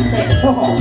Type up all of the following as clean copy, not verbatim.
Oh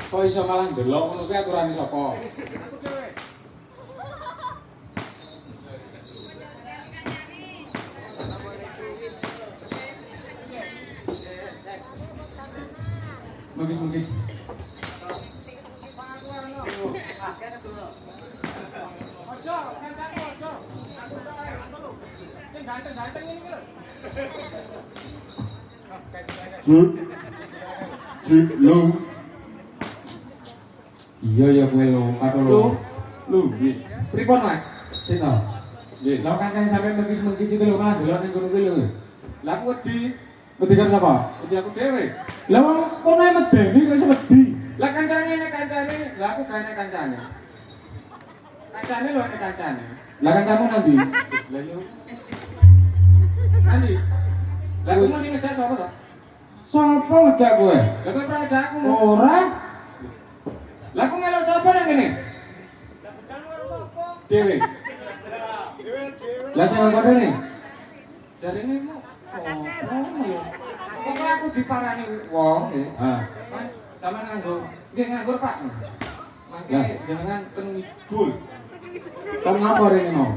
Kok iso malah ndelok ngono kuwi aturane sapa? Mungkis. Ojo, kancane ojo. Sing ganteng-ganteng iki lho. Lu. Iya ya kowe lo, karo lo. Lu, nggih. Pripun, Mas? Sino. Nggih, lha kancane sampe mengkis-mengkis iki lho, Mas, delok ning kono kuwi lho. Lah aku wedi. Wedi karo sapa? Wedi aku dhewe. Lah wong kono medeni kok iso wedi. Lah kancane, lah aku gane kancane. Kancane lho nek kancane. Lah kancamu nanti? Lah yo. Nanti. Lah aku mesti ngejak sapa to? Sapa ngejak kowe? Lah kowe ora ngejak aku. Ora. Lah aku melok sapa nang kene? Lah budal karo sapa? Dewe. Lah sing nggon rene. Jarene mu. Oh ya. Kok aku diparani wong nggih. Heeh. Mas, sampean nganggo nggih nganggur Pak. Mangke jenengan ten ngidul. Kon ngapa rene mau?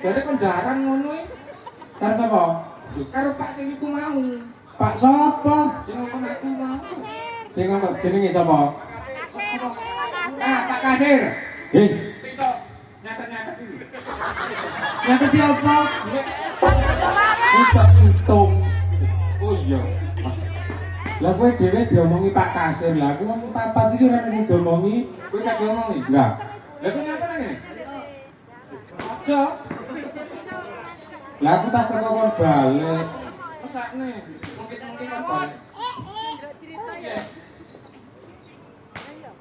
Jare kon jarang ngono iki. Karo sapa? Karo Pak sing iku mau. Pak sapa? Sing ngomong aku mau. Sing ngomong jenenge sapa? Nah, Pak Kasir. Heh. Sito nyatet-nyatet iki. Nyatet apa? Hitung. Oh iya. Lah kowe dhewe diomongi Pak Kasir. Lah aku ngomong papat iki ora sing diomongi, kowe tak diomongi. Enggak. Lah kowe ngapa nang ngene? Aja. Lah aku tas teko kon balik. Mesakne. Mungkin-mungkin kon balik.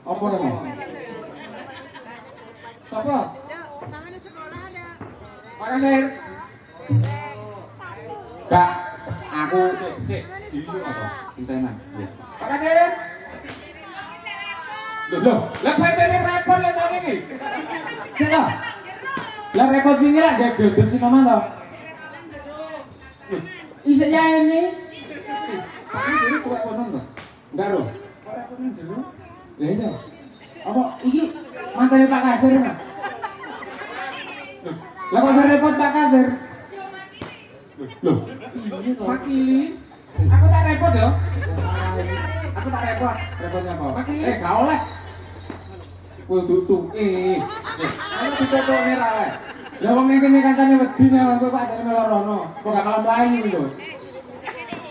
Apa kamu? Siapa? Namanya sekolah ada. Pak Kasir. Kak, aku cek dulu apa? Intenan. Pak Kasir. Loh, lah pancene repot lah sampe iki. Sik to. Lah repot wingi lak geger si Mama to. Isih ya ini. Pak Kasir kuwi kono to? Enggak ro. Ora kono jero. Lah iya. Apa iki mantene Pak Kasir, Mas? Lah kok repot Pak Kasir? Loh, iya to. Makili. Aku tak repot ya. Aku tak repot. Repotnya apa? Makili. Gak oleh. Kudu tuke. Ayo ditokone ra oleh. Lah wong ngene kancane wedi nang kowe Pak jane melorono. Kok gak malam mlayu lho.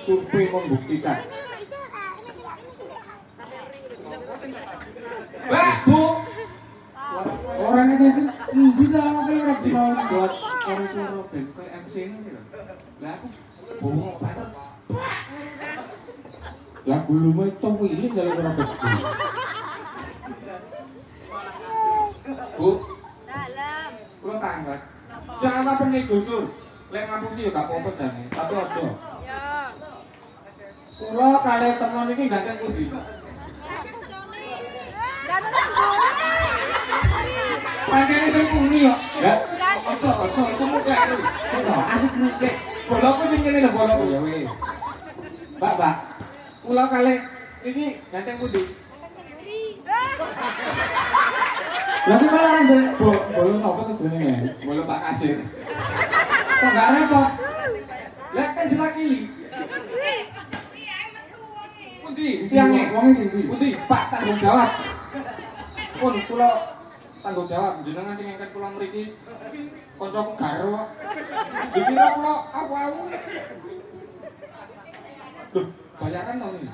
Survei membuktikan. Mbak, Bu. Orangnya sih endi ta apa ora dibawa buat suara-suara ben koyo MC ini lho. Lah aku bongok banget. Lah gulume cowili jare ora gede. Bu. Dalam. Kula tanglet. Jangan apa nih jujur. Lek ngapusi ya gak apa-apa jane, tapi aja. Ya. Kula kali teman iki ganteng pundi? Pancene sing puni kok. Lah, ojo, itu muka aku. Aku muka. Boloku sing kene lho boloku ya wis. Mbak. Kula kali iki ganteng pundi? Lah kok malah nang bolo sapa to jenenge? Bolo Pak Kasir. Kok gak repot? Lah kan diwakili. Pundi? Tiange wonge sing pundi? Pundi? Pak tanggung jawab. Pun kula tanggung jawab jenengan sing ngangkat kula mriki. Kancaku garo. Dikira kula aku. Loh, bayaran to iki.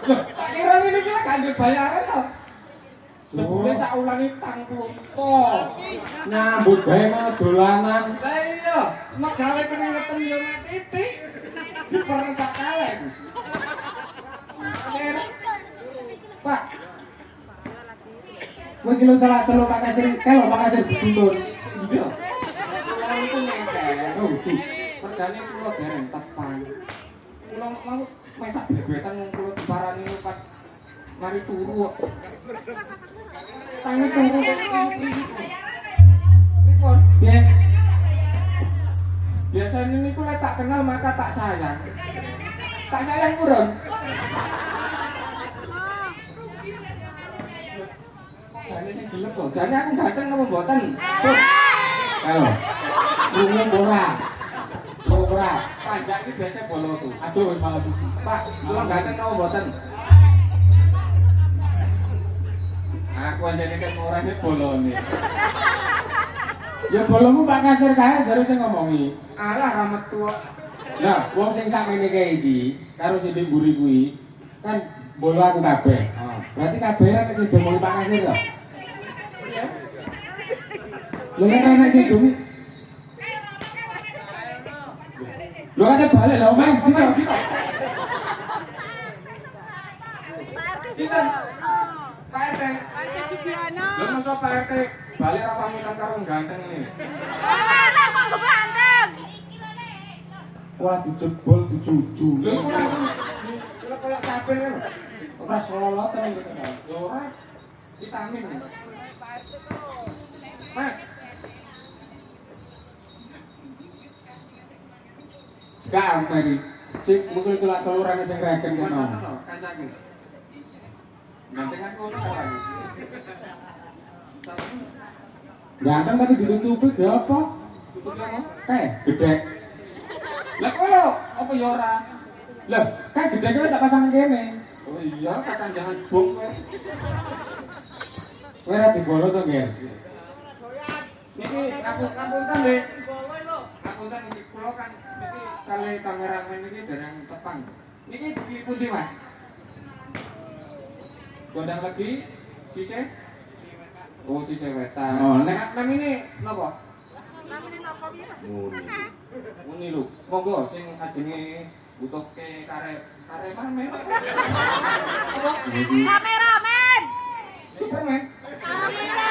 Loh, tak kira ngene iki gak ndek bayaran to. Jebule saulane tang plonto. Nyambut gawe mau dolanan. Lah iya, nek gawe keringetan yo mek titik. Diperesak kaleng. Pak. Kowe iki lho celak-celuk Pak Kacir, kelo Pak Kacir dituntun. Iya. Kula niku ngengkel. Oh, tuh. Kerjane kula dereng tepan. Kula mau mesak bebretan wong kula diparani pas mari turu. Tangi turu kok. Pripun? Piye? Biasanya niku lek tak kenal maka tak sayang. Tak sayang kurang. Jane sing gelem kok. Jane aku ganteng napa mboten? Kelo. Rungu ora. Ora. Panjang iki biasa bolo tuh. Aduh wis malah susu. Pak, kula ganteng napa mboten? Aku anjene kan orane bolone. Ya bolomu Pak Kacir kae jare sing ngomongi. Alah ramet tua. Lah, wong sing sakmene kae iki karo sing ning mburi kuwi kan bolo aku kabeh. Berarti kabeh nek sing ngomongi Pak Kacir to. Lho nek ana sing dumi. Lho kate balik lho main Cinta. cinta. Cinta. Pak RT. Pak Sugiono. Lho masa Pak RT balik ra pamitan karo ganteng ini. Lah kok ganteng. Wah dijebol dicucu. Lho kok langsung kula koyo kapir lho. Ora sololoten gitu. Lho ora vitamin. Mas, Gak mari. Sing mungkin celak-celurane sing reken Mas kene. ono kancaku. Gantengan kono kan. Ganteng tapi ditutupi gak apa? Tutup apa? Gede. Lah kono apa ya ora? Lah, kan gede kowe tak pasang kene. Oh iya, kakang jangan bong kowe. Kowe ra digolo to, Nggih. Niki ngapunten Dek. Ngapunten iki kula kan niki kali kameramen iki dereng tepang. Niki di pundi Mas? Gondang lagi sisih? Oh, sisih wetan. Oh, nek- nang ini napa? Namine napa piye? Muni lho. Monggo sing ajenge butuhke kareman men. Apa? Kameramen. Superman.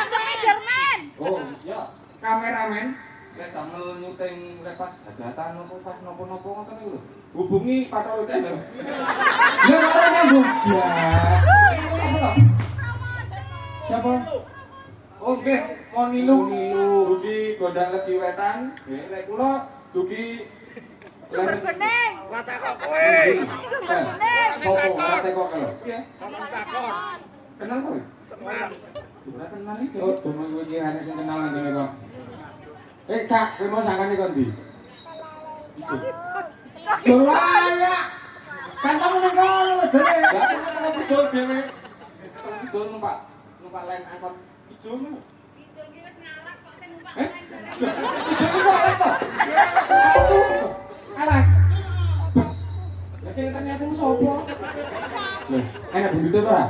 Spiderman. Oh, ya. Kameramen. Lek damel nyuting lepas hajatan nopo pas nopo-nopo ngoten niku lho. Hubungi patrol channel. Lah ora nyambung. Ya. Apa to? Siapa? Oh, nggih, mau nilu. Dugi gondang legi wetan. Nggih, lek kula dugi Sumber bening. Sumber bening. Sopo ora tekok lho. Iya. Kenal kowe? Ora kenal iki. Oh, dono kowe iki ana sing kenal nang kene kok. Kak, kowe mau sangkane kon ndi? Iku. Jolaya. Kan kamu ning kono wis dhewe. Lah kenal budol dhewe. Budol numpak lain angkot ijo ngono. Eh? Ijo kok alas to? Alas. Lah sing ternyata ku sapa? Lho, enak bundute ora?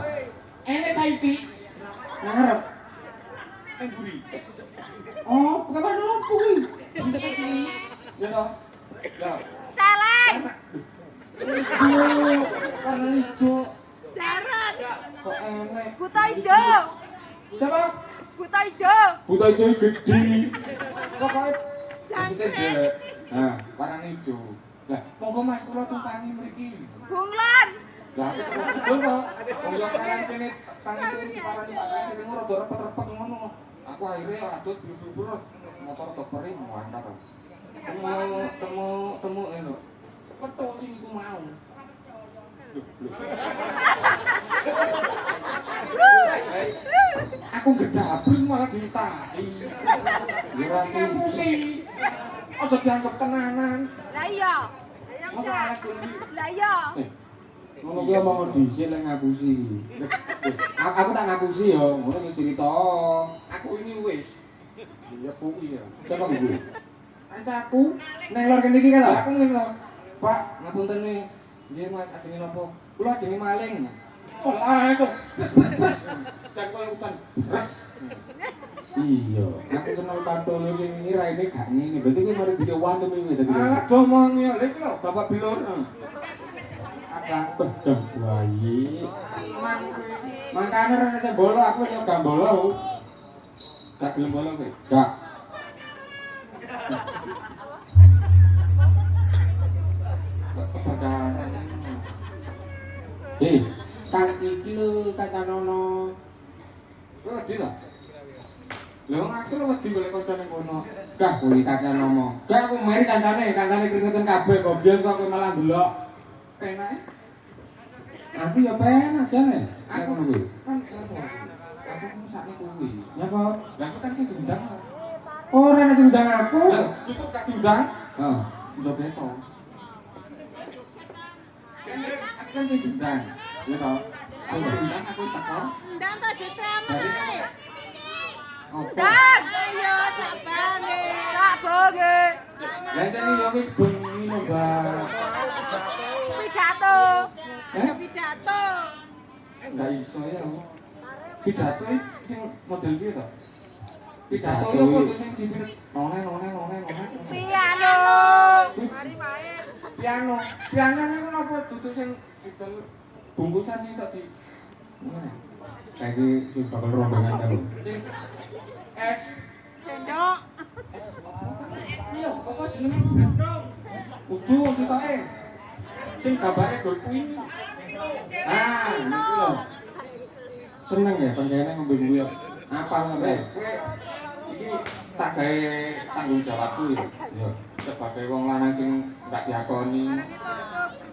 Ene Saidi. Nang ngarep. Nang buri. Oh, bukan apa kuwi. Bunda kecil. Ya toh. Lah. Celeng. Warna hijau. Jaret. Kok enek. Buta ijo. Siapa? Buta ijo. Buta ijo gede. Pokoknya Jangkrik. jelek. Nah, Warna hijau. Lah, monggo Mas kula tumpangi mriki. Bunglon. Lah, betul kok. Wong yo kanan kene tangi turu diparani Pak Kasir ngono rada repet-repet ngono. Aku akhirnya adut buru-buru motor topere muantat. Temu eno. Petuk sing iku mau. Aku gedabris malah ditaki. Ora sing aja dianggap tenanan. Lah iya. Masa alas kuwi. Lah iya. Ngono ki omong dhisik lek ngapusi. Aku tak ngapusi ya, ngono wis cerita. Aku ini wis. Ya kuwi ya. Coba kuwi. Kancaku nang lor kene iki kan. Aku ngene lho. Pak, ngapunten nih. Nggih, Mas, ajenge napa? Kula ajenge maling. Oh, langsung. Bes. Jan koyo hutan. Bes. Iya, aku kenal pantone sing ini raine gak ngene. Berarti kuwi mari diwantu iki dadi. Alah domong ya, lha iki lho Bapak Bilur. Apa pedang bayi. Makane rene sing bolo aku sing gak bolo. Gak gelem bolo kowe. Gak. Kang iki lho Kacanono. Kowe wedi ta? Lha wong aku lho wedi golek kanca ning kono. Gah kuwi Kacanono. Gak aku mari kancane keringetan kabeh kok bias kok kowe malah ndelok. Penake Aku ya pengen aja nih. aku Aku kuwi. kan aku sakne kuwi. Nyapa? Lah aku kan sing diundang. Ora ana sing ndang aku. Lah cukup gak diundang. Heeh. Ndok beto. Aku kan sing diundang. Ya toh. Sing diundang aku teko. Ndang ta ditreme. Apa? Ndang ayo sak bange, sak bange. Lah jane yo wis bengi lho, Mbak. Pidato. Eh? Pidato. Enggak iso ya. Pidato iki sing model piye to? Pidato Pidato lho kok iki. sing dipilih none. Piano. Mari main. Piano. Piano niku napa dudu sing didel bungkusan iki tok di ngene. Saiki sing bakal rombongan kamu. Sing es Sendok. iya, apa jenenge? Kudu sitoke. Sing gambare gol kuwi. Ah, iki lho. Seneng ya pancene ngombe kuwi. Apal sampe. Kowe iki tak gawe tanggung jawabku ya. Yo. Sebagai wong lanang sing gak diakoni.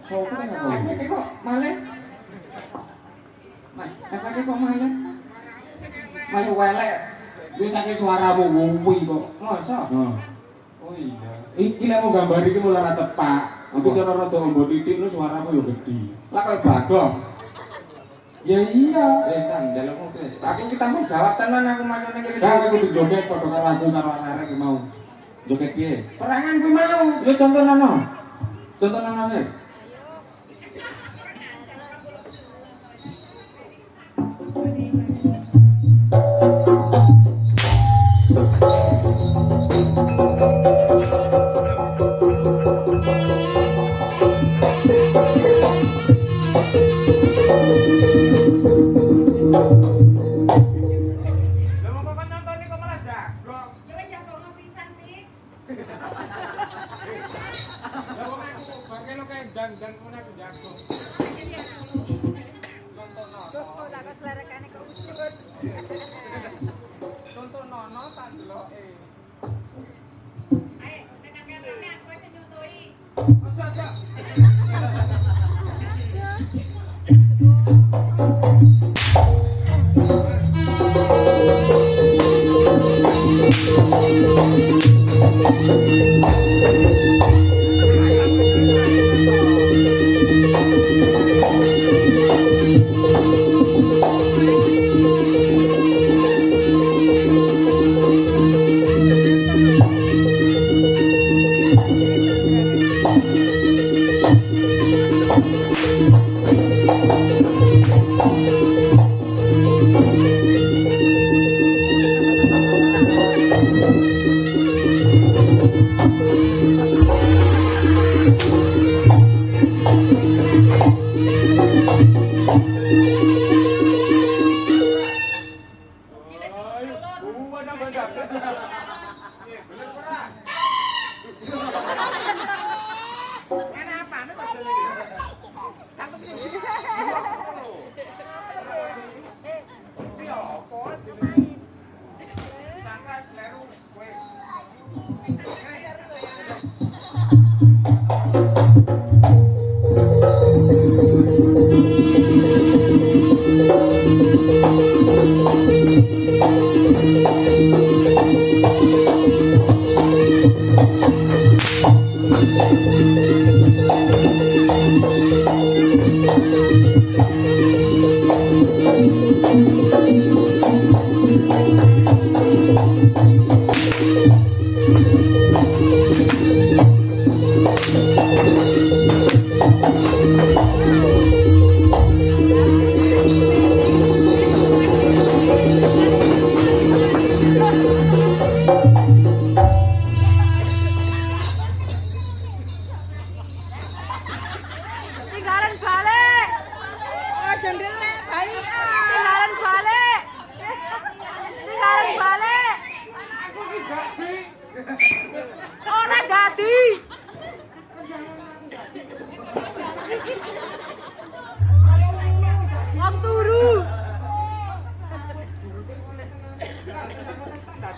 Sopo nek aku? Efeke kok malih? Mas, efeke kok malih? Malu welek. Kuwi saking suaramu nguwi kok. Masa? Heeh. Oh iya. Iki lek mau gambar iki mulai ra tepak. Aku cara rada ombo titik lu suaramu yo gedhi. Lah kowe bagong. Ya iya. Kan njaluk kowe. Aku ki tanggung jawab tenan aku masuk ning kene. Gak aku kudu joget padha karo aku karo arek iki mau. Joget piye? Perangan kuwi mau. Ya contohno. Contohno sih. Kok tak keslerekane kok ucut. Contoh nono tak deloke. Ayo, tekan kamera aku wis nyuntui. Aja aja. Thank you. Kita